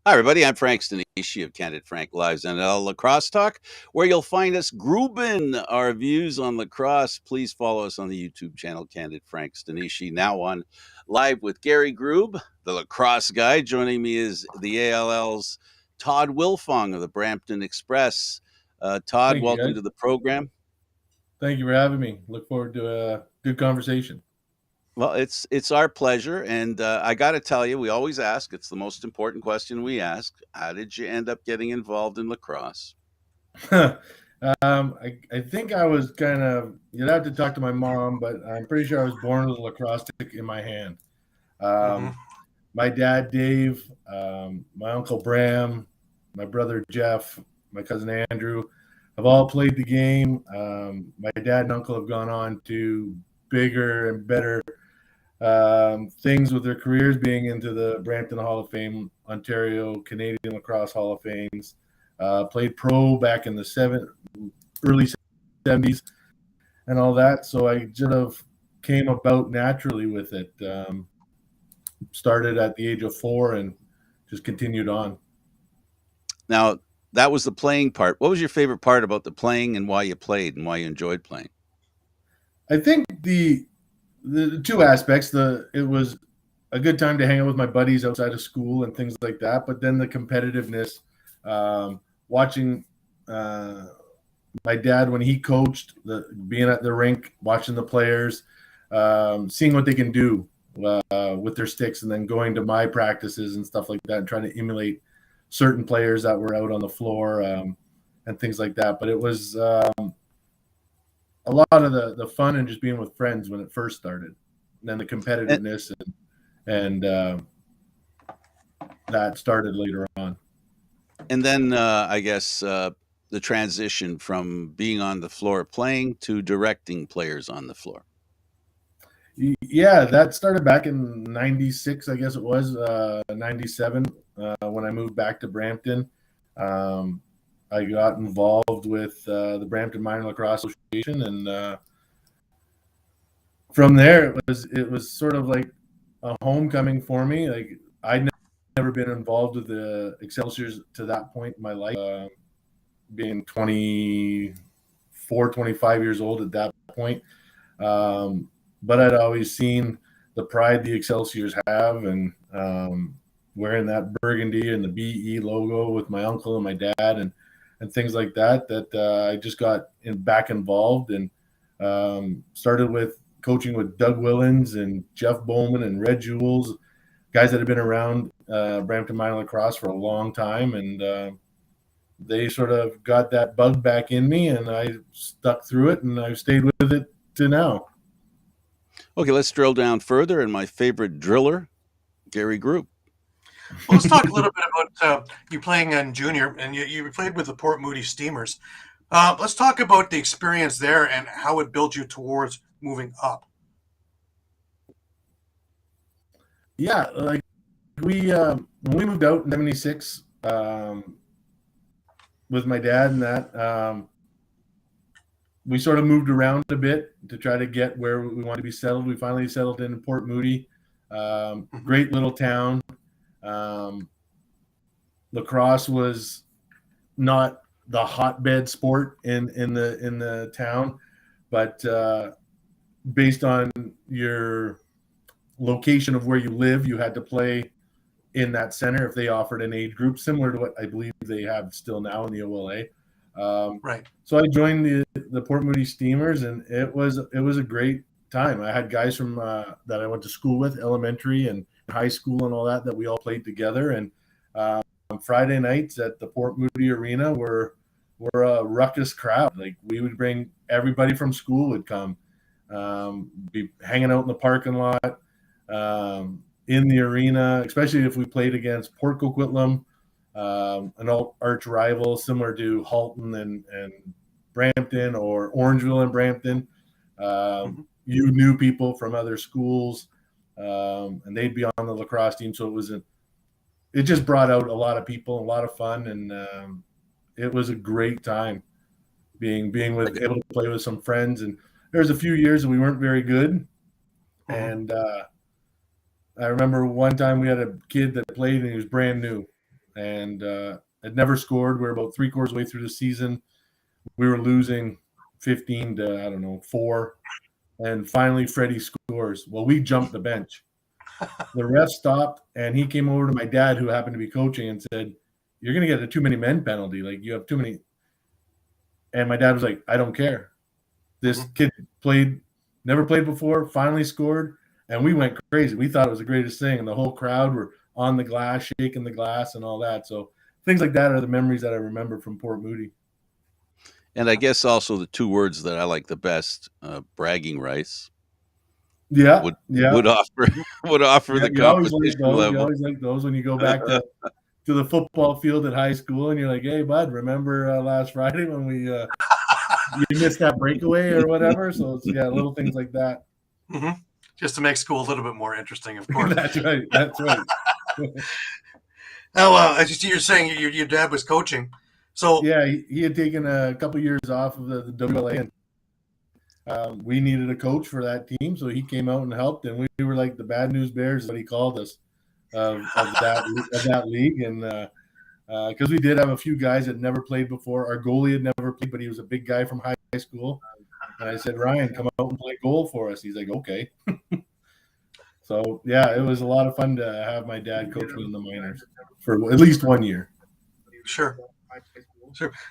Hi, everybody. I'm Frank Stanisci of Candid Frank Live's NLL Lacrosse Talk, where you'll find us grooving our views on lacrosse. Please follow us on the YouTube channel, Candid Frank Stanisci, now on live with Gary Groob, the lacrosse guy. Joining me is the ALL's Todd Wilfong of the Brampton Express. Todd, Thank you, welcome to guys. the program. Thank you for having me. Look forward to a good conversation. Well, it's our pleasure, and I got to tell you, we always ask. It's the most important question we ask. How did you end up getting involved in lacrosse? I think I was kind of, you'd have to talk to my mom, but I'm pretty sure I was born with a lacrosse stick in my hand. Mm-hmm. Um, my dad, Dave, my uncle Bram, my brother Jeff, my cousin Andrew have all played the game. My dad and uncle have gone on to bigger and better things with their careers, being into the Brampton Hall of Fame, Ontario Canadian Lacrosse Hall of Fames. Played pro back in the early 70s and all that. So I sort of came about naturally with it. Started at the age of 4 and just continued on. Now, that was the playing part. What was your favorite part about the playing and why you played and why you enjoyed playing? I think the two aspects. It was a good time to hang out with my buddies outside of school and things like that. But then the competitiveness, watching my dad when he coached, being at the rink, watching the players, seeing what they can do with their sticks, and then going to my practices and stuff like that, and trying to emulate certain players that were out on the floor and things like that. But it was a lot of the fun and just being with friends when it first started, and then the competitiveness and that started later on. And then I guess the transition from being on the floor playing to directing players on the floor. Yeah, that started back in '96, I guess it was '97 when I moved back to Brampton. I got involved with the Brampton Minor Lacrosse Association, and from there it was sort of like a homecoming for me. Like I'd never been involved with the Excelsiors to that point in my life, being 24, 25 years old at that point. But I'd always seen the pride the Excelsiors have, and wearing that burgundy and the BE logo with my uncle and my dad and things like that, I just got back involved and started with coaching with Doug Willens and Jeff Bowman and Red Jules, guys that have been around Brampton Minor Lacrosse for a long time. And they sort of got that bug back in me, and I stuck through it, and I've stayed with it to now. Okay, let's drill down further. And my favorite driller, Gary Groob. Well, let's talk a little bit about you playing in junior, and you played with the Port Moody Steamers. Let's talk about the experience there and how it built you towards moving up. Yeah, like when we moved out in '76 with my dad and that, we sort of moved around a bit to try to get where we wanted to be settled. We finally settled in Port Moody, great little town. Lacrosse was not the hotbed sport in the town, but based on your location of where you live, you had to play in that center if they offered an age group similar to what I believe they have still now in the OLA. Right. So I joined the Port Moody Steamers, and it was a great time. I had guys from that I went to school with, elementary and high school and all that we all played together. And Friday nights at the Port Moody Arena were a ruckus crowd. Like we would bring everybody from school would come, be hanging out in the parking lot, in the arena, especially if we played against Port Coquitlam, an arch rival similar to Halton and Brampton, or Orangeville and Brampton. You knew people from other schools, and they'd be on the lacrosse team. So it just brought out a lot of people, a lot of fun, and it was a great time being able to play with some friends. And there was a few years that we weren't very good, and I remember one time we had a kid that played and he was brand new, and had never scored. We were about 3/4 way through the season. We were losing 15 to, I don't know, 4. And finally, Freddie scores. Well, we jumped the bench. The ref stopped, and he came over to my dad, who happened to be coaching, and said, "You're going to get a too many men penalty. Like, you have too many." And my dad was like, "I don't care. This kid never played before, finally scored." And we went crazy. We thought it was the greatest thing. And the whole crowd were on the glass, shaking the glass and all that. So things like that are the memories that I remember from Port Moody. And I guess also the 2 words that I like the best, bragging rights. Yeah, would offer the you always like competition those. You level. always like those when you go back to the football field at high school, and you're like, "Hey, bud, remember last Friday when we you missed that breakaway or whatever?" So it's, little things like that. Mm-hmm. Just to make school a little bit more interesting, of course. That's right. That's right. Now, as you're saying, your dad was coaching, so yeah, he had taken a couple years off of the WLA, and we needed a coach for that team, so he came out and helped, and we were like the bad news bears, is what he called us, of that league, and because we did have a few guys that never played before. Our goalie had never played, but he was a big guy from high school, and I said, "Ryan, come out and play goal for us." He's like, "Okay." So it was a lot of fun to have my dad coach me in the minors for at least 1 year. Sure.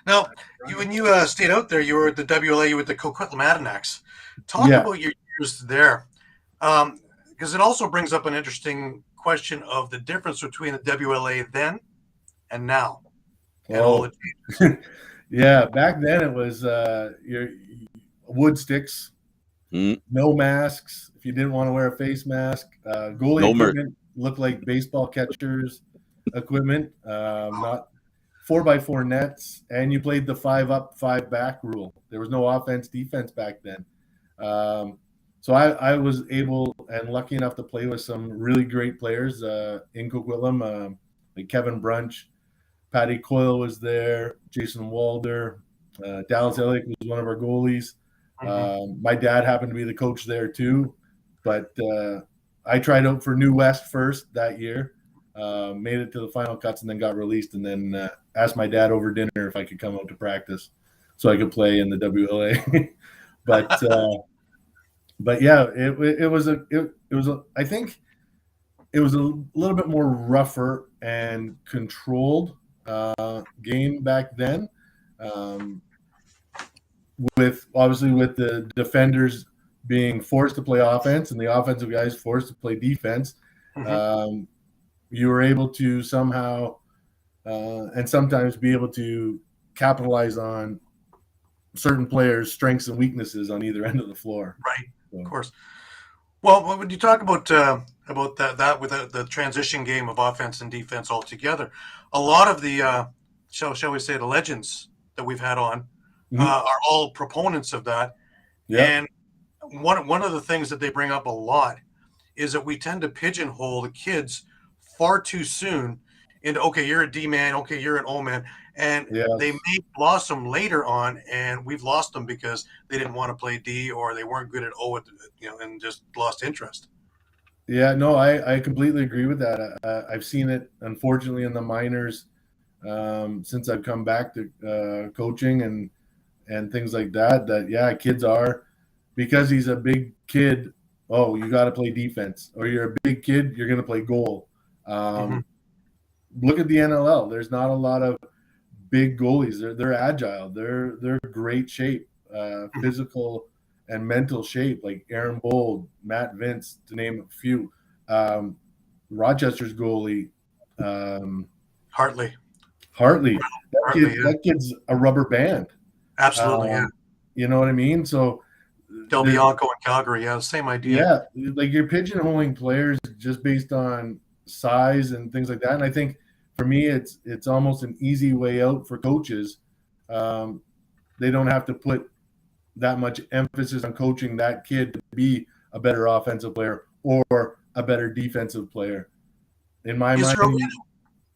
Now, when you stayed out there, you were at the WLA, you were at the Coquitlam Adirondacks. Talk about your years there, because it also brings up an interesting question of the difference between the WLA then and now. Oh, back then it was your wood sticks, no masks. If you didn't want to wear a face mask, goalie equipment looked like baseball catchers equipment, not 4x4 nets, and you played the 5 up, 5 back rule. There was no offense, defense back then. So I was able and lucky enough to play with some really great players in Coquitlam, like Kevin Brunch, Patty Coyle was there, Jason Walder, Dallas Elliott was one of our goalies. My dad happened to be the coach there too, but I tried out for New West first that year. Made it to the final cuts and then got released, and then asked my dad over dinner if I could come out to practice so I could play in the WLA. but yeah, it was I think it was a little bit more rougher and controlled game back then, with the defenders being forced to play offense and the offensive guys forced to play defense. You were able to somehow and sometimes be able to capitalize on certain players' strengths and weaknesses on either end of the floor. Right, so. Of course. Well, when you talk about that with the transition game of offense and defense altogether, a lot of the shall we say the legends that we've had on are all proponents of that. And one of the things that they bring up a lot is that we tend to pigeonhole the kids far too soon into, okay, you're a D man, okay, you're an O man, and they may blossom later on, and we've lost them because they didn't want to play D or they weren't good at O, and just lost interest. Yeah, no, I completely agree with that. I've seen it, unfortunately, in the minors since I've come back to coaching and things like that. That kids are, because he's a big kid. Oh, you got to play defense, or you're a big kid, you're going to play goal. Look at the NLL. There's not a lot of big goalies. They're agile. They're great shape, physical and mental shape, like Aaron Bold, Matt Vince, to name a few. Rochester's goalie, Hartley. That kid's a rubber band. Absolutely, yeah. You know what I mean? So Del Bianco in Calgary, same idea. Yeah, like you're pigeonholing players just based on size and things like that. And I think for me, it's almost an easy way out for coaches. They don't have to put that much emphasis on coaching that kid to be a better offensive player or a better defensive player. In my mind,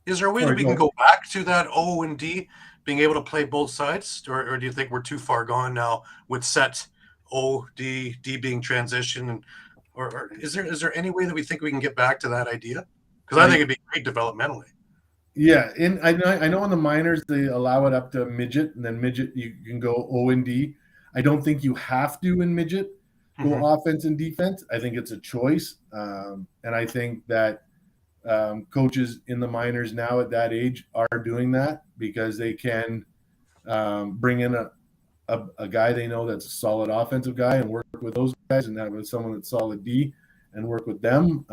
is there a way that we can go back to that O and D, being able to play both sides, or do you think we're too far gone now with set O, D being transition, and or is there any way that we think we can get back to that idea? Because I think it'd be great developmentally. Yeah, I know in the minors they allow it up to midget, and then midget you can go O and D. I don't think you have to in midget go offense and defense. I think it's a choice, and I think that coaches in the minors now at that age are doing that because they can bring in a guy they know that's a solid offensive guy and work with those guys, and that with someone that's solid D and work with them.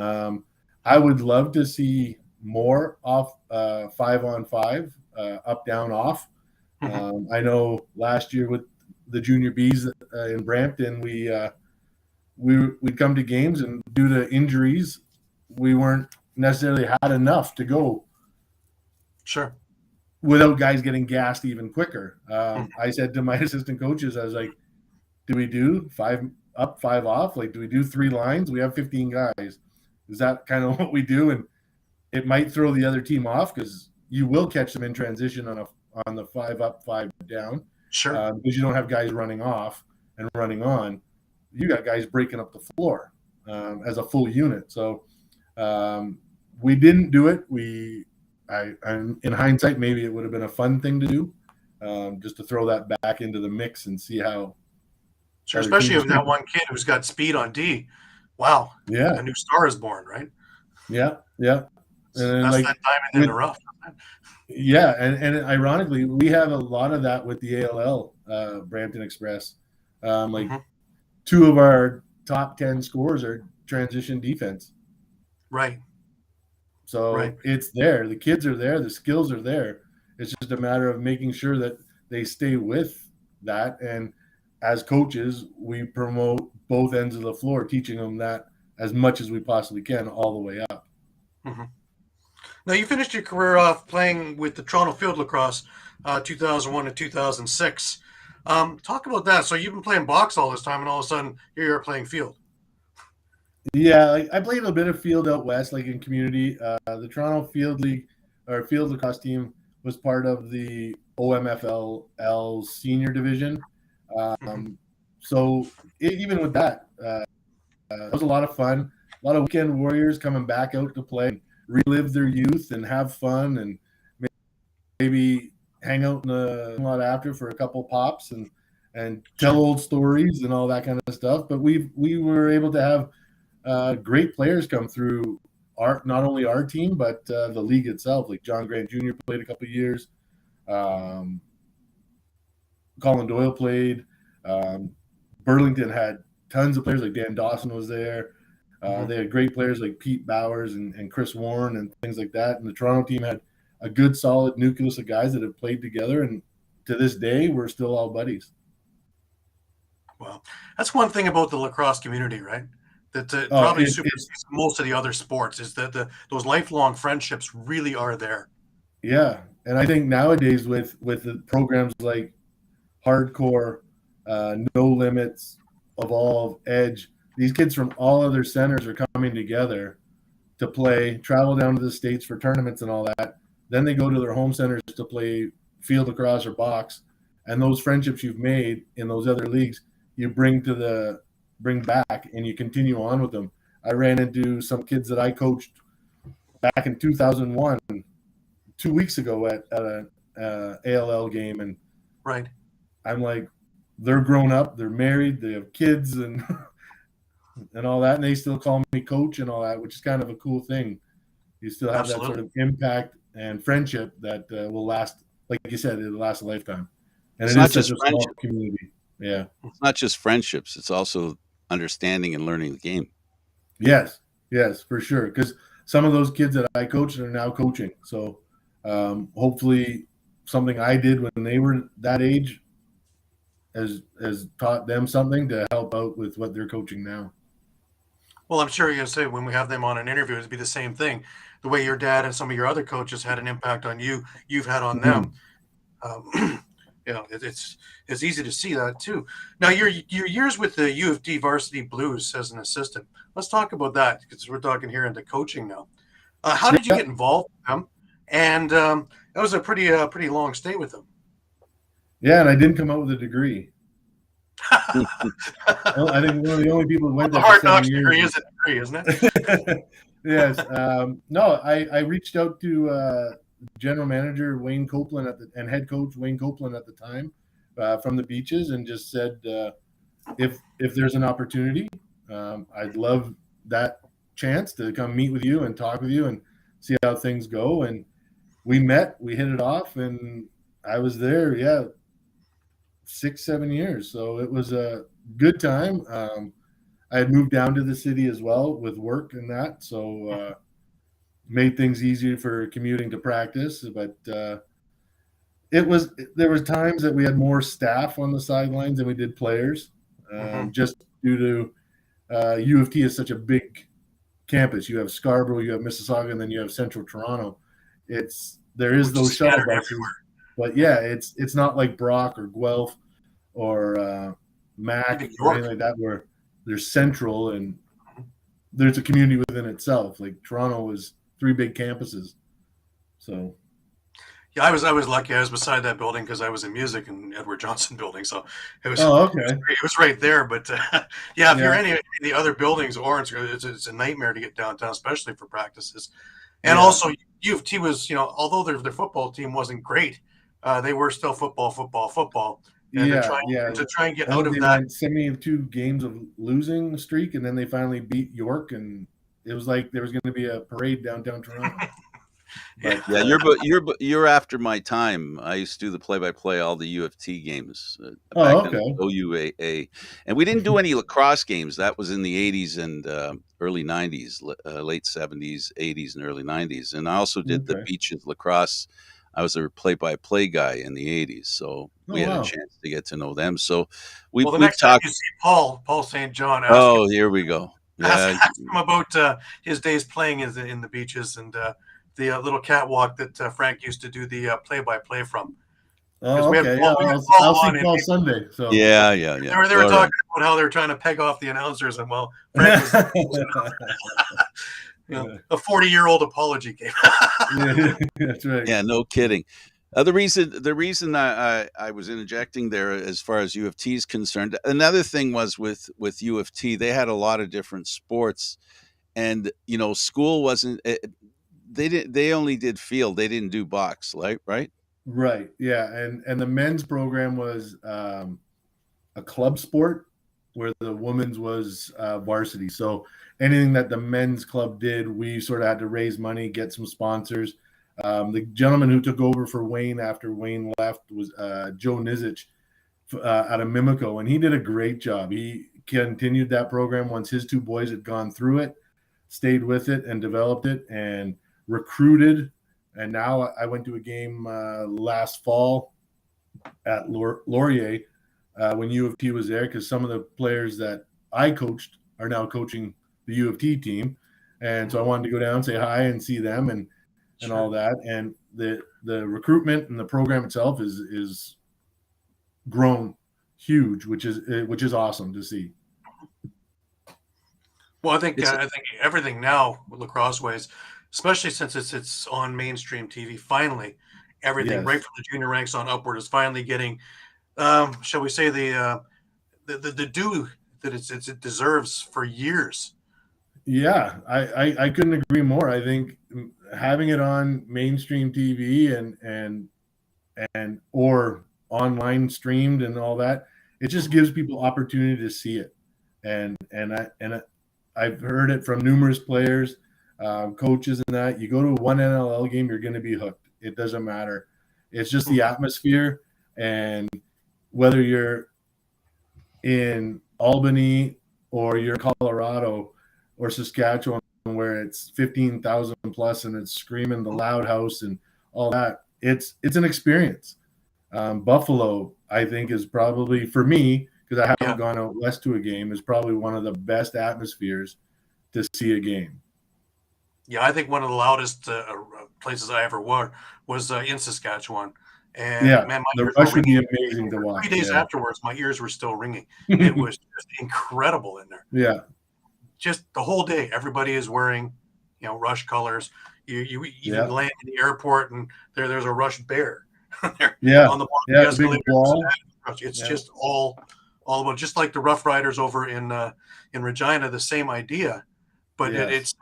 I would love to see more off 5-on-5, up, down, off. I know last year with the junior Bs in Brampton, we'd come to games, and due to injuries, we weren't necessarily had enough to go. Sure. Without guys getting gassed even quicker. I said to my assistant coaches, I was like, do we do 5 up, 5 off? Like, do we do 3 lines? We have 15 guys. Is that kind of what we do? And it might throw the other team off because you will catch them in transition on the 5 up, 5 down. Sure. Because you don't have guys running off and running on. You got guys breaking up the floor as a full unit. So we didn't do it. In hindsight, maybe it would have been a fun thing to do, just to throw that back into the mix and see how. Sure, especially with that one kid who's got speed on D. Wow. Yeah. A new star is born, right? Yeah. Yeah. And that's that diamond in the rough. Yeah, and ironically, we have a lot of that with the ALL, Brampton Express. 2 of our top 10 scores are transition defense. Right. So it's there. The kids are there. The skills are there. It's just a matter of making sure that they stay with that. And as coaches, we promote both ends of the floor, teaching them that as much as we possibly can all the way up. Now, you finished your career off playing with the Toronto Field Lacrosse 2001 to 2006. Talk about that. So you've been playing box all this time, and all of a sudden here you're playing field. Yeah, I played a bit of field out west, like in community. The Toronto Field League or Field Lacrosse team was part of the OMFL senior division. So even with that, it was a lot of fun. A lot of weekend warriors coming back out to play, relive their youth, and have fun, and maybe hang out in the lot after for a couple pops and tell old stories and all that kind of stuff. But we were able to have great players come through not only our team, but the league itself. Like John Grant Jr. played a couple of years. Colin Doyle played. Burlington had tons of players, like Dan Dawson was there. They had great players like Pete Bowers and Chris Warren and things like that. And the Toronto team had a good, solid nucleus of guys that have played together. And to this day, we're still all buddies. Well, that's one thing about the lacrosse community, right? That probably supersedes most of the other sports is that those lifelong friendships really are there. Yeah, and I think nowadays with the programs like Hardcore, No Limits, Evolve, Edge, these kids from all other centers are coming together to play, travel down to the States for tournaments and all that. Then they go to their home centers to play field lacrosse or box, and those friendships you've made in those other leagues, you bring back and you continue on with them. I ran into some kids that I coached back in 2001, 2 weeks ago at an ALL game, and I'm like, they're grown up, they're married, they have kids, and all that, and they still call me coach and all that, which is kind of a cool thing. You still have that sort of impact and friendship that will last, like you said, it'll last a lifetime. And it's not just a small community. Yeah, it's not just friendships; it's also understanding and learning the game. Yes, for sure. Because some of those kids that I coached are now coaching. So hopefully, something I did when they were that age has taught them something to help out with what they're coaching now. Well, I'm sure you're going to say when we have them on an interview, it'd be the same thing. The way your dad and some of your other coaches had an impact on you, you've had on them. It's easy to see that too. Now, your years with the U of D Varsity Blues as an assistant. Let's talk about that because we're talking here into coaching now. How did you get involved with them? And that was a pretty long stay with them. Yeah, and I didn't come out with a degree. Well, I think one of the only people who went there for 7 years. Degree is a degree, isn't it? Yes. No, I reached out to general manager Wayne Copeland and head coach Wayne Copeland at the time from the Beaches, and just said, if there's an opportunity, I'd love that chance to come meet with you and talk with you and see how things go. And we met, we hit it off, and I was there, 6-7 years. So it was a good time. I had moved down to the city as well with work and that, so made things easier for commuting to practice. But there was times that we had more staff on the sidelines than we did players, just due to U of T is such a big campus. You have Scarborough, you have Mississauga, and then you have Central Toronto. There is those shuttle buses, but it's not like Brock or Guelph or Mac or anything like that, where there's central and there's a community within itself. Like Toronto was 3 big campuses. So yeah, I was lucky. I was beside that building because I was in music in Edward Johnson building, so it was it was right there. But if you're any of the other buildings, Orange, it's a nightmare to get downtown, especially for practices. And also, U of T was, although their football team wasn't great, they were still football. And to try and get out of that 72 games of losing streak, and then they finally beat York, and it was like there was going to be a parade downtown Toronto. You're after my time. I used to do the play-by-play all the U of T games. Back then, OUAA, and we didn't do any lacrosse games. That was in the 80s and early 90s, late 70s, 80s, and early 90s. And I also did the Beaches lacrosse. I was a play-by-play guy in the 80s, so we had a chance to get to know them. So the next time you see Paul St. John. Here we go. Ask him about his days playing in the Beaches and the little catwalk that Frank used to do the play-by-play from. Oh, okay. I'll see Paul Sunday. So yeah. They were talking about how they were trying to peg off the announcers, and Frank was a 40-year-old apology game. That's right. Yeah, no kidding. The reason I was interjecting there, as far as U of T is concerned, another thing was with U of T, they had a lot of different sports, and school wasn't. They only did field. They didn't do box, right? Right. Yeah, and the men's program was a club sport, where the women's was varsity. So anything that the men's club did, we sort of had to raise money, get some sponsors. The gentleman who took over for Wayne after Wayne left was Joe Nizich out of Mimico, and he did a great job. He continued that program once his 2 boys had gone through it, stayed with it, and developed it, and recruited. And now I went to a game last fall at Laurier when U of T was there, because some of the players that I coached are now coaching the U of T team. And so I wanted to go down, say hi, and see them and all that. And the recruitment and the program itself is grown huge, which is awesome to see. Well, I think everything now with lacrosse ways, especially since it's on mainstream TV, finally everything right from the junior ranks on upward is finally getting, shall we say, the due that it deserves for years. Yeah, I couldn't agree more. I think having it on mainstream TV and or online streamed and all that, it just gives people opportunity to see it. And I've heard it from numerous players, coaches, and that you go to one NLL game, you're going to be hooked. It doesn't matter. It's just the atmosphere, and whether you're in Albany or you're Colorado or Saskatchewan, where it's 15,000 plus and it's screaming the loud house and all that, it's an experience. Buffalo, I think, is probably, for me, because I haven't gone out west to a game, is probably one of the best atmospheres to see a game. Yeah, I think one of the loudest places I ever were was in Saskatchewan. And man, the rush would be amazing to watch. 3 days afterwards, my ears were still ringing. It was just incredible in there. Yeah. Just the whole day, everybody is wearing, Rush colors. You even land in the airport, and there's a Rush bear there on the bottom of the escalator. Big wall. It's just all about, just like the Rough Riders over in Regina, the same idea. but Yes.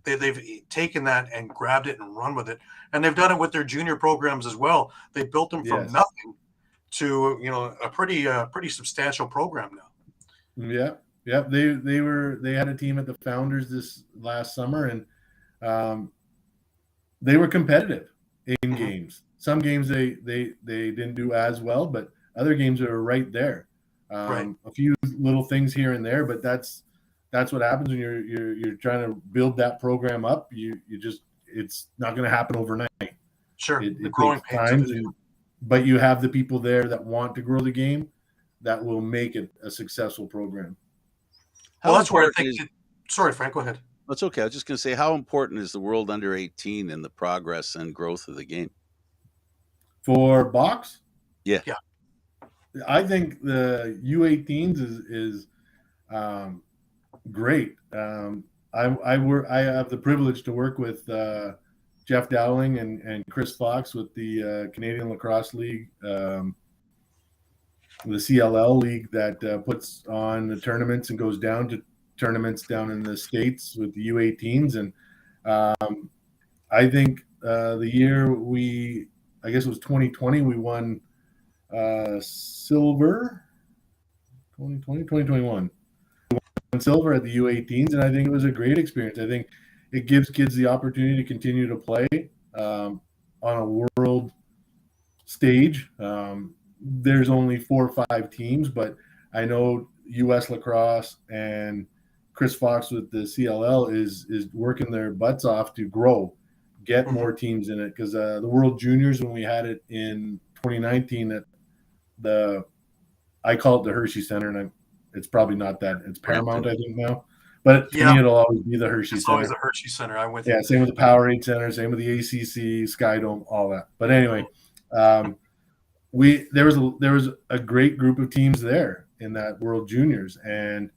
they've taken that and grabbed it and run with it, and they've done it with their junior programs as well. They built them from Yes. nothing to a pretty substantial program now. Yeah. Yeah. They had a team at the Founders this last summer, and they were competitive in games. Some games they didn't do as well, but other games are right there. Right. A few little things here and there, but that's what happens when you're trying to build that program up. You just, it's not going to happen overnight. Sure, It the growing takes pains of time, it. but you have the people there that want to grow the game that will make it a successful program. Well, that's where I important think. Sorry, Frank, go ahead. That's okay. I was just going to say, how important is the World Under 18 in the progress and growth of the game? For box, Yeah. Yeah. I think the U18s is great. I have the privilege to work with Jeff Dowling and Chris Fox with the Canadian Lacrosse League, the CLL league that puts on the tournaments and goes down to tournaments down in the States with the U18s. And I think the year I guess it was 2020, we won silver. 2021 silver at the U18s, and I think it was a great experience. I think it gives kids the opportunity to continue to play on a world stage. There's only 4 or 5 teams, but I know U.S. Lacrosse and Chris Fox with the CLL is working their butts off to get more teams in it, because the World Juniors, when we had it in 2019 at I call it the Hershey Center, and it's probably not that. It's Paramount, Brampton. I think now. But to me, it'll always be the Hershey It's Center. always the Hershey Center. I'm with Yeah, you. same with the Powerade Center, same with the ACC, Skydome, all that. But anyway, there was a great group of teams there in that World Juniors, and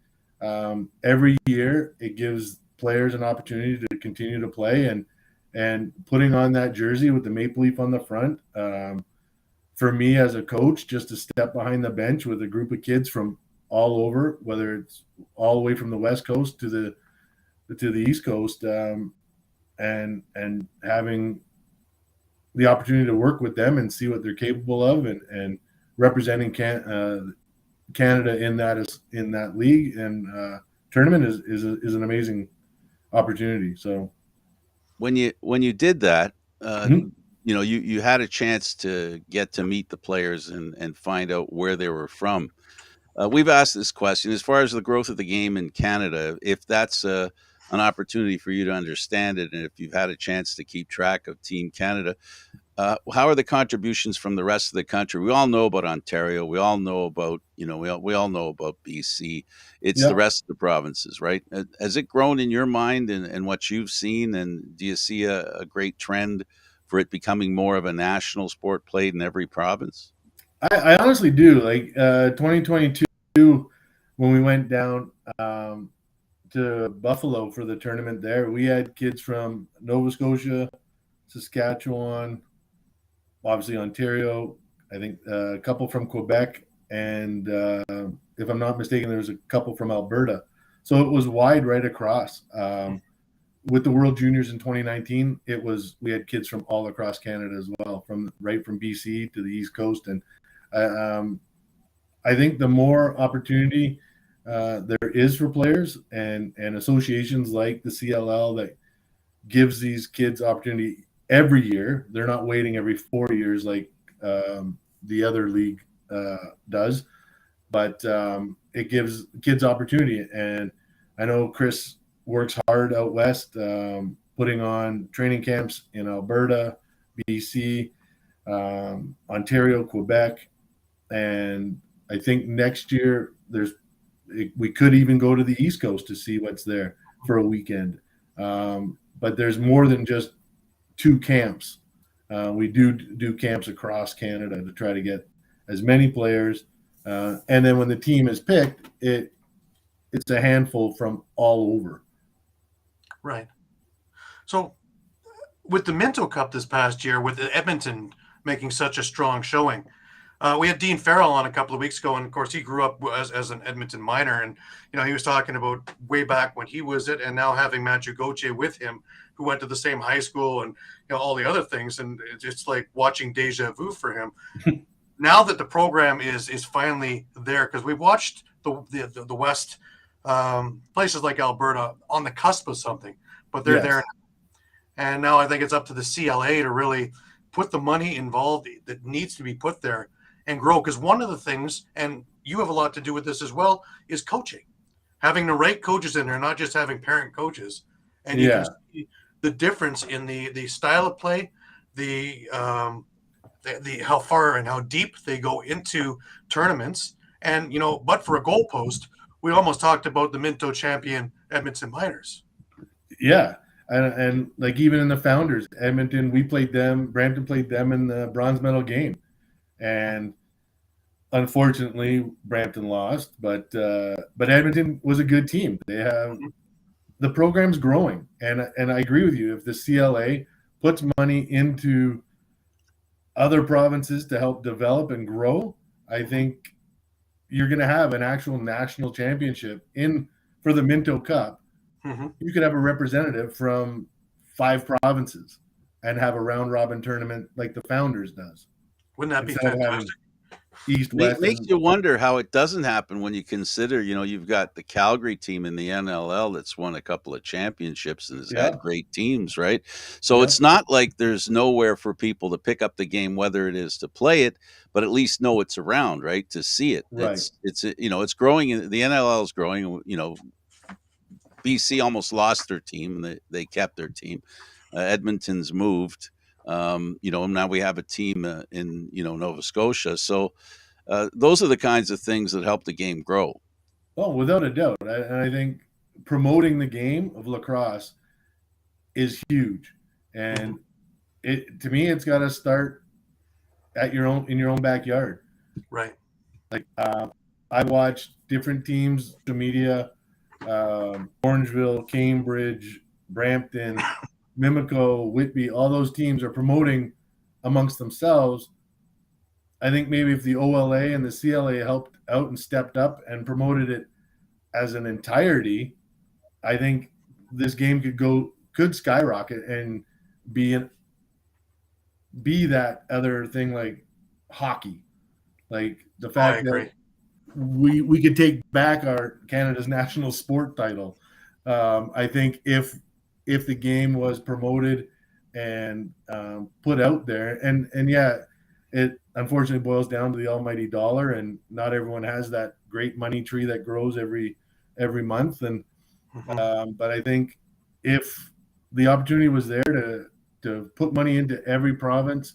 every year it gives players an opportunity to continue to play, and putting on that jersey with the maple leaf on the front. For me as a coach, just to step behind the bench with a group of kids from all over, whether it's all the way from the West Coast to the East Coast, and having the opportunity to work with them and see what they're capable of, and representing Canada in that league and tournament is an amazing opportunity. So when you did that, you had a chance to get to meet the players and find out where they were from. We've asked this question as far as the growth of the game in Canada, if that's an opportunity for you to understand it, and if you've had a chance to keep track of Team Canada. How are the contributions from the rest of the country? We all know about Ontario. We all know about, we all know about BC. It's the rest of the provinces, right? Has it grown in your mind and what you've seen? And do you see a great trend for it becoming more of a national sport played in every province? I honestly do. Like 2022, when we went down to Buffalo for the tournament there, we had kids from Nova Scotia, Saskatchewan, obviously Ontario, I think a couple from Quebec, and if I'm not mistaken, there was a couple from Alberta. So it was wide right across. With the World Juniors in 2019, we had kids from all across Canada as well, from BC to the East Coast. And I think the more opportunity there is for players and associations like the CLL that gives these kids opportunity every year. They're not waiting every 4 years like the other league does, but it gives kids opportunity. And I know Chris works hard out west, putting on training camps in Alberta, BC, Ontario, Quebec, and I think next year we could even go to the East Coast to see what's there for a weekend. But there's more than just 2 camps. We do camps across Canada to try to get as many players. And then when the team is picked, it's a handful from all over. Right. So with the Minto Cup this past year, with Edmonton making such a strong showing, We had Dean Farrell on a couple of weeks ago, and of course he grew up as an Edmonton Miner, and he was talking about way back when he was it, and now having Matthew Gauthier with him, who went to the same high school, and all the other things, and it's like watching deja vu for him. Now that the program is finally there, because we've watched the West, places like Alberta on the cusp of something, but they're there, and now I think it's up to the CLA to really put the money involved that needs to be put there and grow. Because one of the things, and you have a lot to do with this as well, is coaching. Having the right coaches in there, not just having parent coaches. And you can see the difference in the style of play, the how far and how deep they go into tournaments. And, but for a goalpost, we almost talked about the Minto champion Edmonton Miners. Yeah. And like even in the Founders, Edmonton, we played them, Brampton played them in the bronze medal game. And unfortunately, Brampton lost, but Edmonton was a good team. They have the program's growing, and I agree with you. If the CLA puts money into other provinces to help develop and grow, I think you're going to have an actual national championship for the Minto Cup. Mm-hmm. You could have a representative from 5 provinces and have a round robin tournament like the Founders does. Wouldn't that be fantastic? East, West. It makes you wonder how it doesn't happen when you consider, you've got the Calgary team in the NLL that's won a couple of championships and has had great teams, right? So it's not like there's nowhere for people to pick up the game, whether it is to play it, but at least know it's around, right? To see it. Right. It's growing. The NLL is growing. BC almost lost their team, and they kept their team. Edmonton's moved. Now we have a team in Nova Scotia. So those are the kinds of things that help the game grow. Oh, without a doubt. I think promoting the game of lacrosse is huge, and to me, it's got to start in your own backyard. Right. Like I watched different teams, the media. Orangeville, Cambridge, Brampton, Mimico, Whitby, all those teams are promoting amongst themselves. I think maybe if the OLA and the CLA helped out and stepped up and promoted it as an entirety, I think this game could skyrocket and be that other thing like hockey. Like the fact that we could take back our Canada's national sport title. I think if the game was promoted and put out there, and it unfortunately boils down to the almighty dollar, and not everyone has that great money tree that grows every month. And but I think if the opportunity was there to put money into every province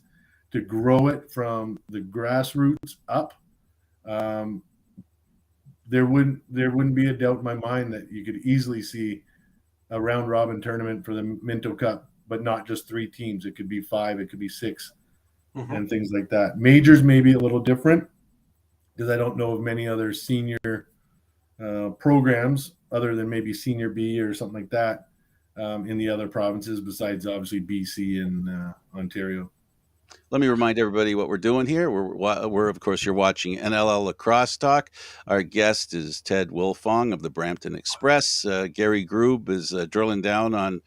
to grow it from the grassroots up, there wouldn't be a doubt in my mind that you could easily see a round robin tournament for the Minto Cup, but not just 3 teams. It could be 5, it could be 6, and things like that. Majors may be a little different because I don't know of many other senior programs other than maybe Senior B or something like that in the other provinces besides obviously BC and Ontario. Let me remind everybody what we're doing here. We're of course, you're watching NLL Lacrosse Talk. Our guest is Ted Wilfong of the Brampton Express. Gary Groob is drilling down on,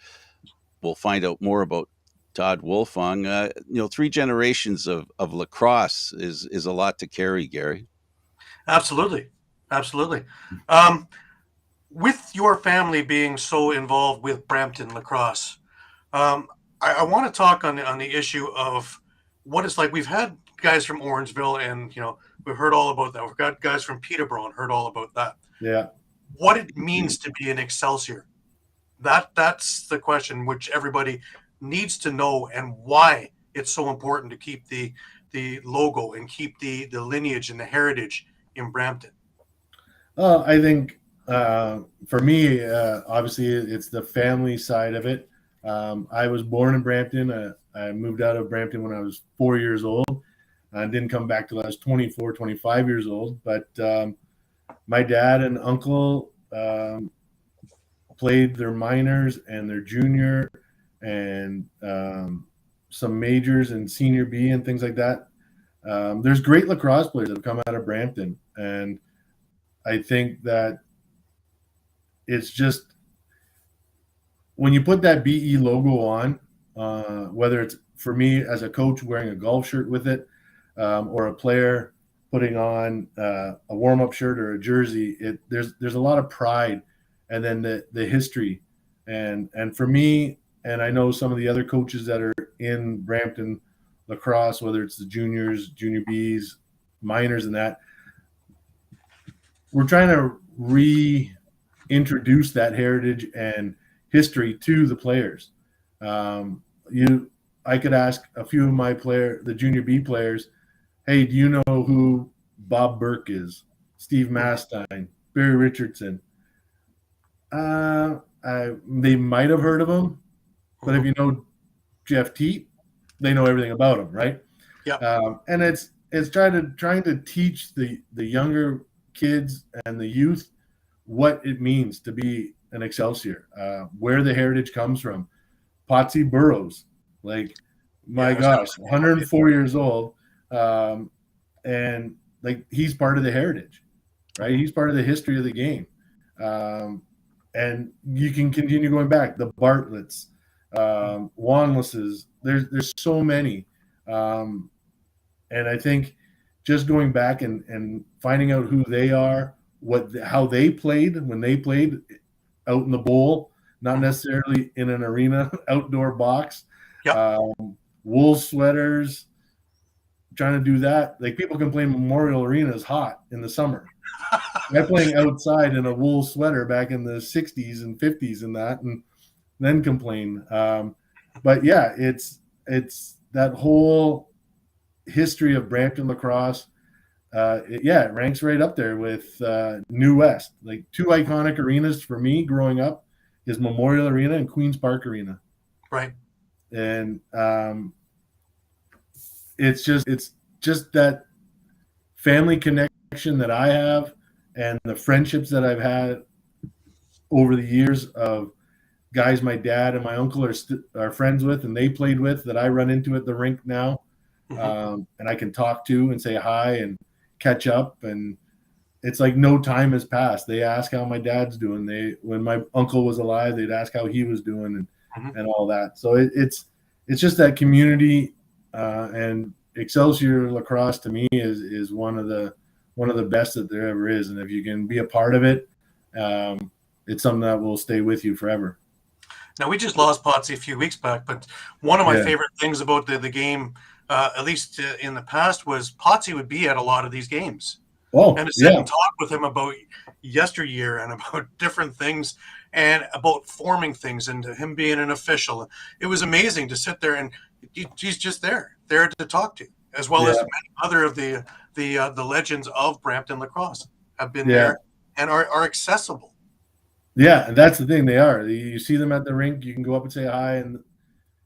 we'll find out more about Todd Wilfong. 3 generations of lacrosse is a lot to carry, Gary. Absolutely. With your family being so involved with Brampton Lacrosse, I want to talk on the issue of what it's like. We've had guys from Orangeville, and we've heard all about that. We've got guys from Peterborough and heard all about that. Yeah. What it means to be an Excelsior. That's the question which everybody needs to know, and why it's so important to keep the logo and keep the lineage and the heritage in Brampton. I think for me, obviously, it's the family side of it. I was born in Brampton. I moved out of Brampton when I was 4 years old. I didn't come back till I was 24, 25 years old. But my dad and uncle played their minors and their junior and some majors and Senior B and things like that There's great lacrosse players that have come out of Brampton, and I think that it's just when you put that BE logo on, whether it's for me as a coach wearing a golf shirt with it, or a player putting on a warm-up shirt or a jersey, there's a lot of pride, and then the history, and for me, and I know some of the other coaches that are in Brampton lacrosse, whether it's the juniors, junior Bs, minors, and that, we're trying to reintroduce that heritage and history to the players. I could ask a few of my the junior B players, hey, do you know who Bob Burke is? Steve Mastine, Barry Richardson. They might have heard of him, but if you know Jeff Teat, they know everything about him, right? Yeah. And it's trying to teach the younger kids and the youth what it means to be an Excelsior, where the heritage comes from. Potsy Burrows, like, my gosh, 104 years old, and like, he's part of the heritage, right? He's part of the history of the game, and you can continue going back. The Bartletts, Wanlesses, there's so many, and I think just going back and finding out who they are, how they played when they played out in the bowl, not necessarily in an arena, outdoor box. Yep. Wool sweaters, trying to do that. Like, people complain Memorial Arena is hot in the summer. They're playing outside in a wool sweater back in the 60s and 50s and that, and then complain. But yeah, it's that whole history of Brampton lacrosse. It ranks right up there with New West. Like, two iconic arenas for me growing up is Memorial Arena and Queens Park Arena. Right. And it's just that family connection that I have, and the friendships that I've had over the years of guys my dad and my uncle are friends with, and they played with, that I run into at the rink now, and I can talk to and say hi and catch up, and it's like no time has passed. They ask how my dad's doing. When my uncle was alive, they'd ask how he was doing, and all that. So it's just that community, and Excelsior lacrosse to me is one of the best that there ever is. And if you can be a part of it, it's something that will stay with you forever. Now, we just lost Potsy a few weeks back, but one of my favorite things about the game, at least in the past, was Potsy would be at a lot of these games. Oh, and to sit and talk with him about yesteryear and about different things and about forming things and him being an official. It was amazing to sit there, and he's just there to talk to, as well as many other of the legends of Brampton lacrosse have been there and are accessible. Yeah, and that's the thing. They are. You see them at the rink, you can go up and say hi, and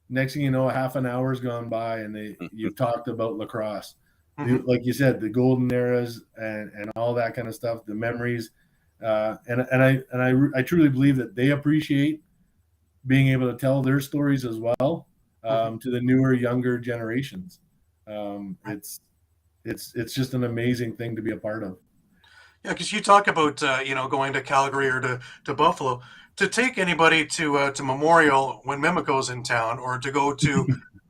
next thing you know, half an hour's gone by, and you've talked about lacrosse. Like you said, the golden eras and all that kind of stuff, the memories, and I truly believe that they appreciate being able to tell their stories as well, to the newer, younger generations. It's just an amazing thing to be a part of. Yeah, because you talk about going to Calgary or to Buffalo. To take anybody to Memorial when Mimico's in town, or to go to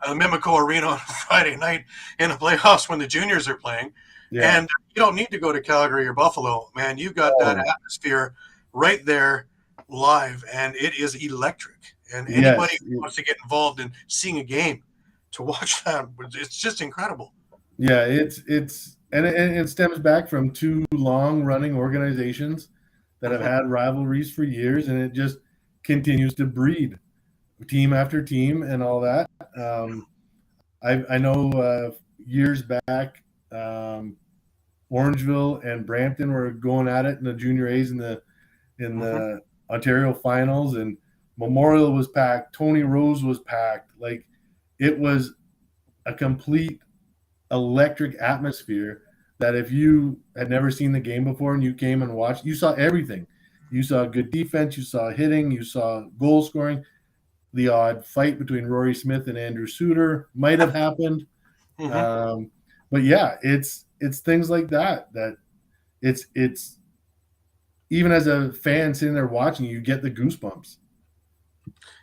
Mimico Arena on Friday night in the playoffs when the juniors are playing, and you don't need to go to Calgary or Buffalo, man. You've got that atmosphere right there live, and it is electric. And anybody who wants to get involved in seeing a game, to watch that, it's just incredible. Yeah, it stems back from two long-running organizations that have had rivalries for years, and it just continues to breed team after team and all that. I know years back, Orangeville and Brampton were going at it in the junior A's in the Ontario finals, and Memorial was packed. Tony Rose was packed. Like, it was a complete electric atmosphere that if you had never seen the game before and you came and watched, you saw everything. You saw good defense, you saw hitting, you saw goal scoring. The odd fight between Rory Smith and Andrew Suter might have happened. but yeah, it's things like that it's even as a fan sitting there watching, you get the goosebumps.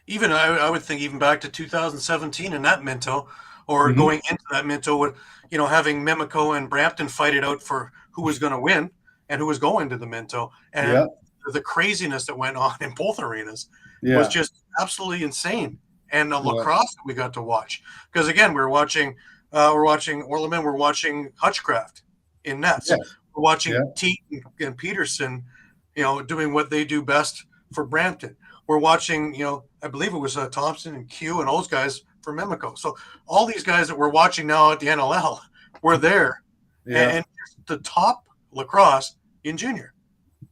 Even I would think even back to 2017 in that Minto, or Mm-hmm. going into that Minto with, having Mimico and Brampton fight it out for who was going to win and who was going to the Minto, Yeah, and the craziness that went on in both arenas was yeah, just absolutely insane. And the yeah, lacrosse that we got to watch, because again, we're watching Orleman, we're watching Hutchcraft in nets, yes, we're watching yeah, Teat and Peterson, doing what they do best for Brampton. We're watching, I believe it was Thompson and Q and those guys for Mimico. So all these guys that we're watching now at the NLL were there, yeah, and the top lacrosse in junior,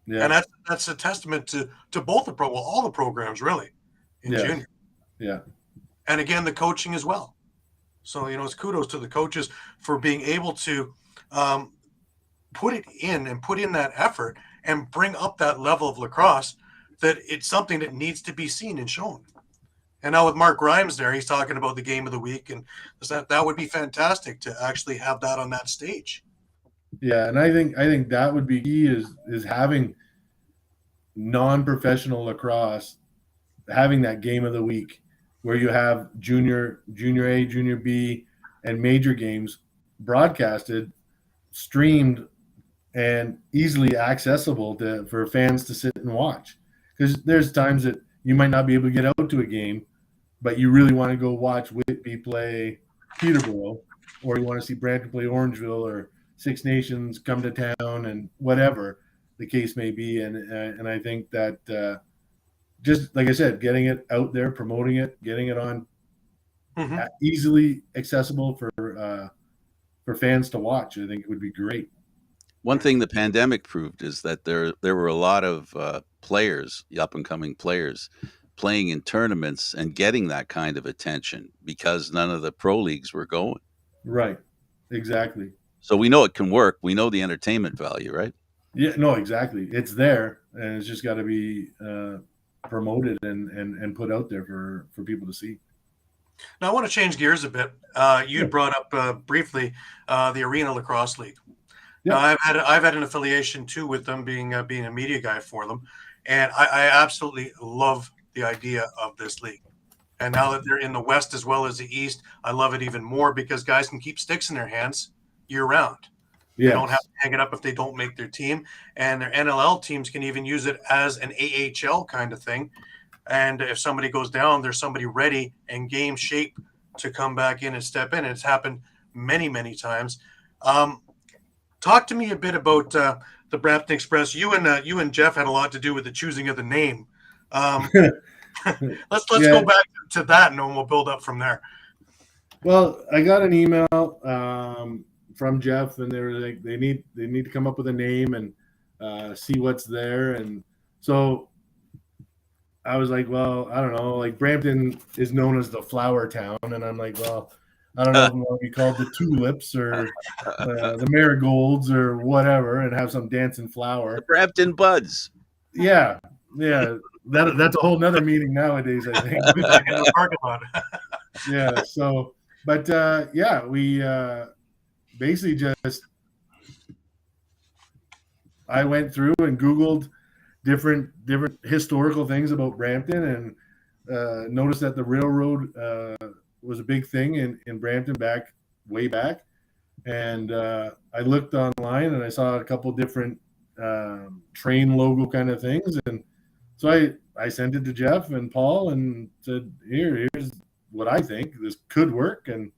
yeah, and that's a testament to both all the programs really in yes, junior, yeah, and again the coaching as well. So it's kudos to the coaches for being able to um, put in that effort and bring up that level of lacrosse, that it's something that needs to be seen and shown. And now with Mark Grimes there, he's talking about the game of the week, and that would be fantastic to actually have that on that stage. yeah. And I think that would be key is having non-professional lacrosse, having that game of the week where you have junior A, junior B, and major games broadcasted, streamed, and easily accessible for fans to sit and watch. Because there's times that you might not be able to get out to a game, but you really want to go watch Whitby play Peterborough, or you want to see Brampton play Orangeville, or Six Nations come to town, and whatever the case may be. And I think that just like I said, getting it out there, promoting it, getting it on Mm-hmm. easily accessible for fans to watch, I think it would be great. One thing the pandemic proved is that there were a lot of players, up and coming players, playing in tournaments and getting that kind of attention because none of the pro leagues were going. Right. Exactly. So we know it can work. We know the entertainment value, right? Yeah. No. Exactly. It's there, and it's just got to be promoted and put out there for people to see. Now I want to change gears a bit. You Yeah. brought up briefly the Arena Lacrosse League. Now Yeah. I've had an affiliation too with them, being a media guy for them, and I absolutely love the idea of this league. And now that they're in the West as well as the East, I love it even more because guys can keep sticks in their hands year round. They don't have Yes. to hang it up if they don't make their team, and their NLL teams can even use it as an AHL kind of thing. And if somebody goes down, there's somebody ready and game shape to come back in and step in. And it's happened many, many times. Um, Talk to me a bit about the Brampton Express. You and Jeff had a lot to do with the choosing of the name. Um, let's Yeah. go back to that, and then we'll build up from there. Well, I got an email from Jeff, and they were like, they need to come up with a name and see what's there. And so I was like, well, I don't know. Like Brampton is known as the flower town, and I'm like, well, I don't know if I'm going to be called the tulips or the marigolds or whatever, and have some dancing flower. Brampton Buds. Yeah, yeah. That's a whole nother meeting nowadays, I think. Back in the parking lot. Yeah. So, but yeah, we basically just I went through and Googled different historical things about Brampton, and noticed that the railroad was a big thing in Brampton way back. And I looked online and I saw a couple different train logo kind of things, and so I sent it to Jeff and Paul and said, here's what I think this could work, and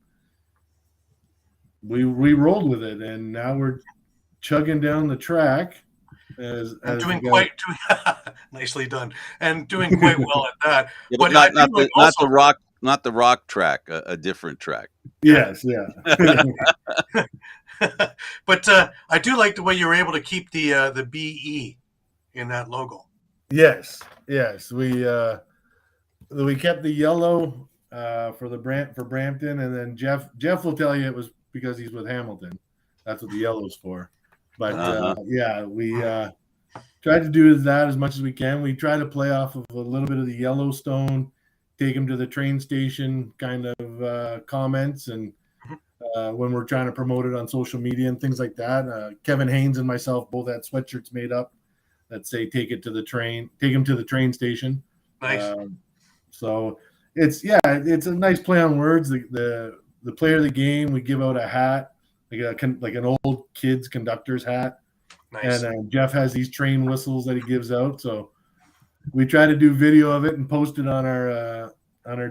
we rolled with it, and now we're chugging down the track And as doing the quite nicely done, and doing quite well at that. Yeah, But but I do like also, not the rock track, a different track. yes, yeah. but I do like the way you were able to keep the BE in that logo. Yes, we kept the yellow for Brampton, and then Jeff will tell you it was because he's with Hamilton. That's what the yellow's for. But yeah, we tried to do that as much as we can. We try to play off of a little bit of the Yellowstone, take him to the train station kind of comments, and when we're trying to promote it on social media and things like that. Kevin Haynes and myself both had sweatshirts made up that say take him to the train station. Nice. So it's a nice play on words. The player of the game, we give out a hat, like an old kid's conductor's hat. Nice. And Jeff has these train whistles that he gives out. So we try to do video of it and post it on our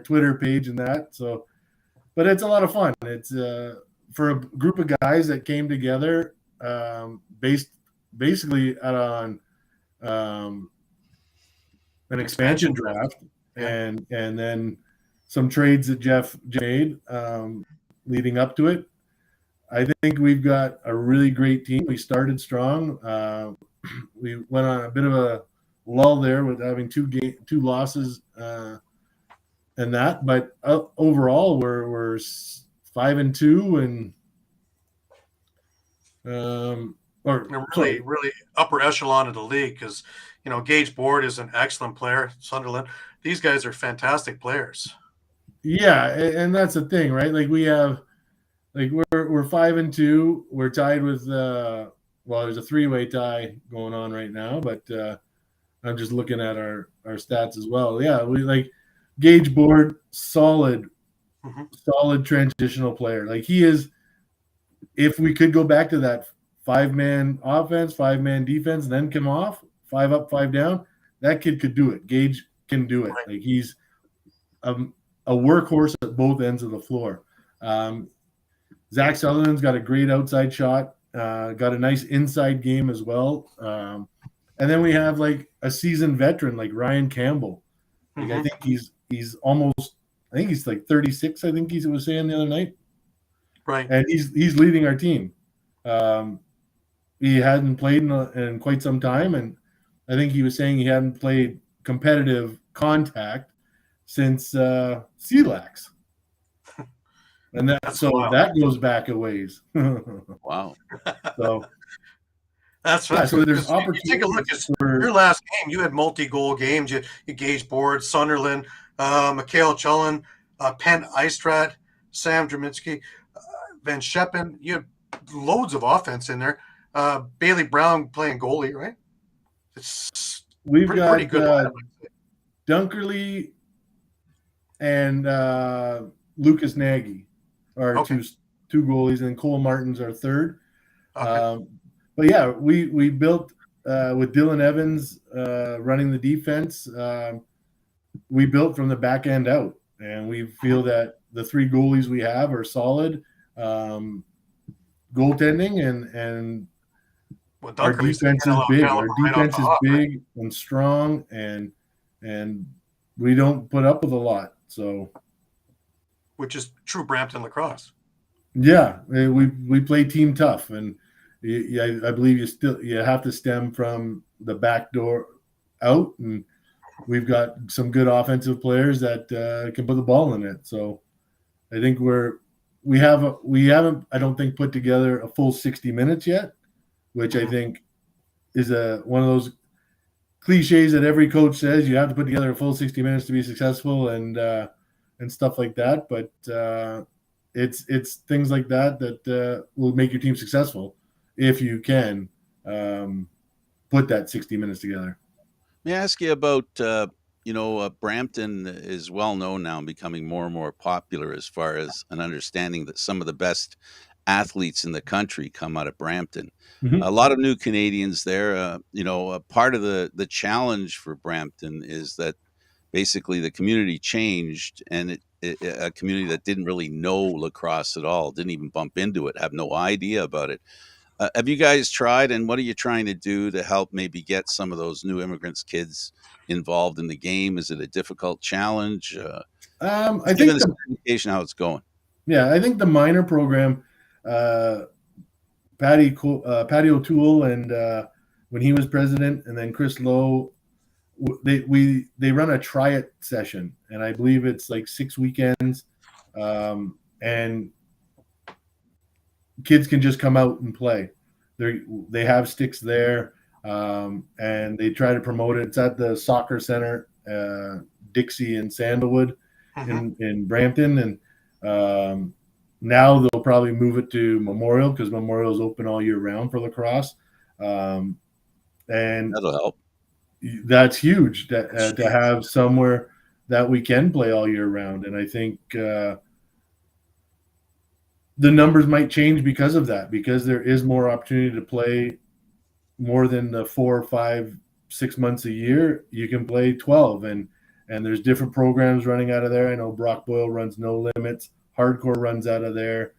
Twitter page and that. So, but it's a lot of fun. It's for a group of guys that came together, basically on an expansion draft, and then some trades that Jeff made leading up to it. I think we've got a really great team. We started strong. We went on a bit of a lull there with having two losses and that, but overall we're 5-2 and really upper echelon of the league, because Gage Board is an excellent player. Sunderland, these guys are fantastic players. Yeah, and that's the thing, right? Like we have, like we're 5-2. We're tied with there's a 3-way tie going on right now, but I'm just looking at our stats as well. Yeah, we like Gage Board, solid transitional player. Like he is. If we could go back to that 5-man offense, 5-man defense, and then come off 5 up, 5 down, that kid could do it. Gage can do it. Like he's a workhorse at both ends of the floor. Zach Sutherland's got a great outside shot, got a nice inside game as well. And then we have like a seasoned veteran like Ryan Campbell. Like I think he's like 36. I think he was saying the other night. Right. And he's leading our team. He hadn't played in quite some time, and I think he was saying he hadn't played competitive contact since CLAX. And that goes back a ways. Wow. So that's right. So there's opportunity. Take a look at your last game. You had multi-goal games. You Gage Board, Sunderland, Mikhail Chulin, Penn Eistrad, Sam Draminsky, Van Scheppen. You had loads of offense in there. Bailey Brown playing goalie, right? We've got pretty good. Dunkerley and Lucas Nagy are two goalies, and Cole Martin's our third. Okay. But yeah, we built with Dylan Evans running the defense. We built from the back end out, and we feel that the 3 goalies we have are solid. Goaltending and our defense is big. Our defense is big and strong, and we don't put up with a lot. So, which is true Brampton lacrosse. Yeah, we play team tough, and I believe you have to stem from the back door out, and we've got some good offensive players that can put the ball in it. So, I think we haven't I don't think put together a full 60 minutes yet, which I think is one of those cliches that every coach says you have to put together a full 60 minutes to be successful and stuff like that. But it's things like that will make your team successful if you can put that 60 minutes together. May I ask you about Brampton is well known now and becoming more and more popular as far as an understanding that some of the best athletes in the country come out of Brampton. Mm-hmm. A lot of new Canadians there. Part of the challenge for Brampton is that basically the community changed, and a community that didn't really know lacrosse at all, didn't even bump into it, have no idea about it. Have you guys tried, and what are you trying to do to help maybe get some of those new immigrants kids involved in the game? Is it a difficult challenge? I think the indication how it's going. Yeah, I think the minor program, Patty O'Toole, and when he was president, and then Chris Lowe, they run a try-it session, and I believe it's like 6 weekends, and kids can just come out and play. They have sticks there, and they try to promote it. It's at the soccer center, Dixie and Sandalwood in Brampton, and Now they'll probably move it to Memorial because Memorial is open all year round for lacrosse, and That'll help. that's huge to have somewhere that we can play all year round. And I think the numbers might change because of that, because there is more opportunity to play more than the 4, 5, 6 months a year. You can play 12, and there's different programs running out of there. I know Brock Boyle runs No Limits. Hardcore runs out of there.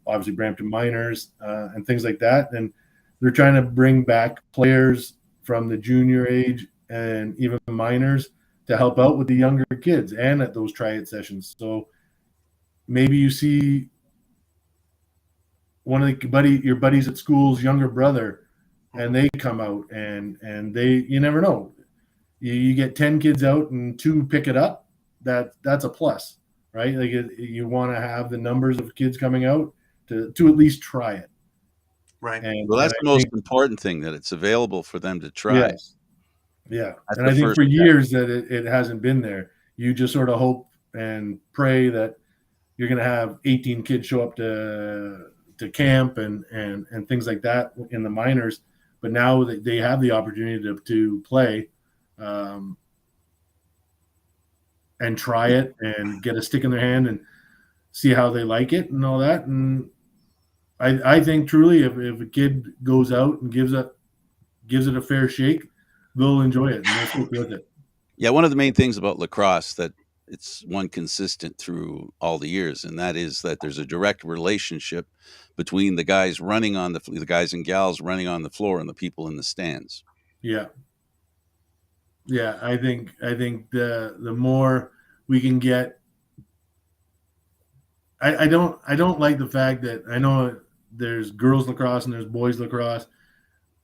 Obviously Brampton Miners and things like that. And they're trying to bring back players from the junior age and even minors to help out with the younger kids and at those tryout sessions. So maybe you see one of your buddies at school's younger brother, and they come out and you never know. You get 10 kids out and 2 pick it up. That's a plus, right? Like you want to have the numbers of kids coming out to at least try it. Right. And, Well, that's the most important thing, that it's available for them to try. Yes. Yeah. That's and the I think first for step. years that it hasn't been there. You just sort of hope and pray that you're going to have 18 kids show up to camp and things like that in the minors. But now that they have the opportunity to play and try it and get a stick in their hand and see how they like it and all that. And I think truly if a kid goes out and gives it a fair shake, they'll enjoy it and they'll stick with it. Yeah, one of the main things about lacrosse that it's one consistent through all the years, and that is that there's a direct relationship between the guys running on the guys and gals running on the floor and the people in the stands. Yeah. Yeah, I think the more we can get, I don't like the fact that I know there's girls lacrosse and there's boys lacrosse.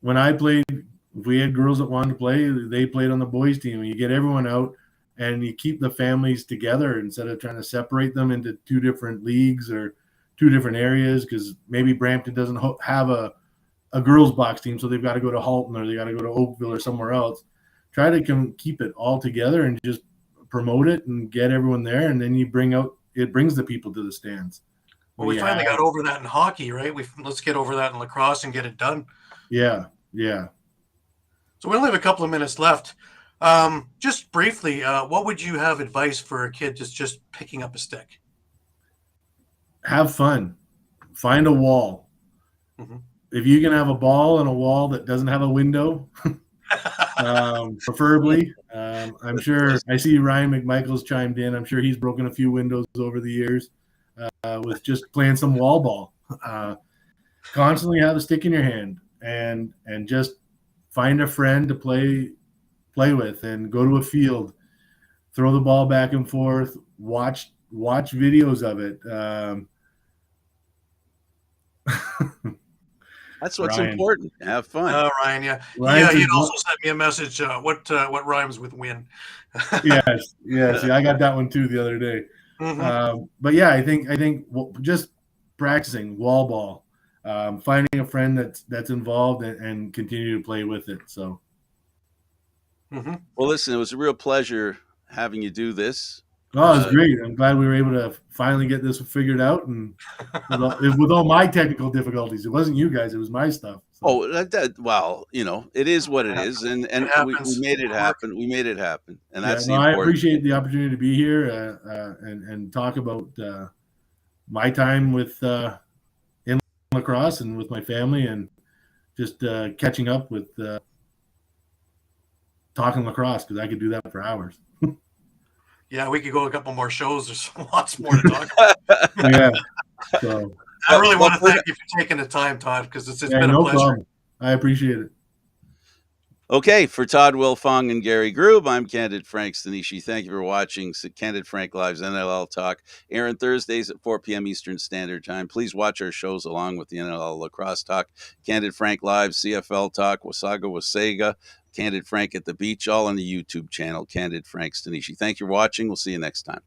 When I played, if we had girls that wanted to play, they played on the boys team. You get everyone out and you keep the families together instead of trying to separate them into 2 different leagues or 2 different areas, because maybe Brampton doesn't have a girls box team, so they've got to go to Halton or they got to go to Oakville or somewhere else. Try to keep it all together and just promote it and get everyone there, and then it brings the people to the stands. Well, we finally got over that in hockey, right? Let's get over that in lacrosse and get it done. Yeah, yeah. So we only have a couple of minutes left. Just briefly, what would you have advice for a kid just picking up a stick? Have fun. Find a wall. Mm-hmm. If you can have a ball and a wall that doesn't have a window, preferably. I'm sure I see Ryan McMichael's chimed in. I'm sure he's broken a few windows over the years with just playing some wall ball. Constantly have a stick in your hand and just find a friend to play with and go to a field, throw the ball back and forth, watch videos of it. That's what's important. Have fun. Ryan, yeah. Yeah, he'd also sent me a message. What rhymes with win? Yes. Yeah, I got that one too the other day. Mm-hmm. But yeah, I think just practicing wall ball, finding a friend that's involved and continue to play with it. So. Mm-hmm. Well, listen, it was a real pleasure having you do this. Oh, it was great. I'm glad we were able to finally get this figured out, and with all my technical difficulties, it wasn't you guys; it was my stuff. So. Oh, well, it is what it is, and we made it happen. We made it happen, and that's I appreciate the opportunity to be here and talk about my time with in lacrosse and with my family, and just catching up with talking lacrosse, because I could do that for hours. Yeah, we could go a couple more shows. There's lots more to talk about. Yeah. So I really want to thank you for taking the time, Todd, because it's been a pleasure. Problem. I appreciate it. Okay, for Todd Wilfong and Gary Groob, I'm Candid Frank Stanisci. Thank you for watching Candid Frank Live's NLL Talk, airing Thursdays at 4 p.m. Eastern Standard Time. Please watch our shows along with the NLL Lacrosse Talk, Candid Frank Live, CFL Talk, Wasaga, Candid Frank at the Beach, all on the YouTube channel, Candid Frank Stanisci. Thank you for watching. We'll see you next time.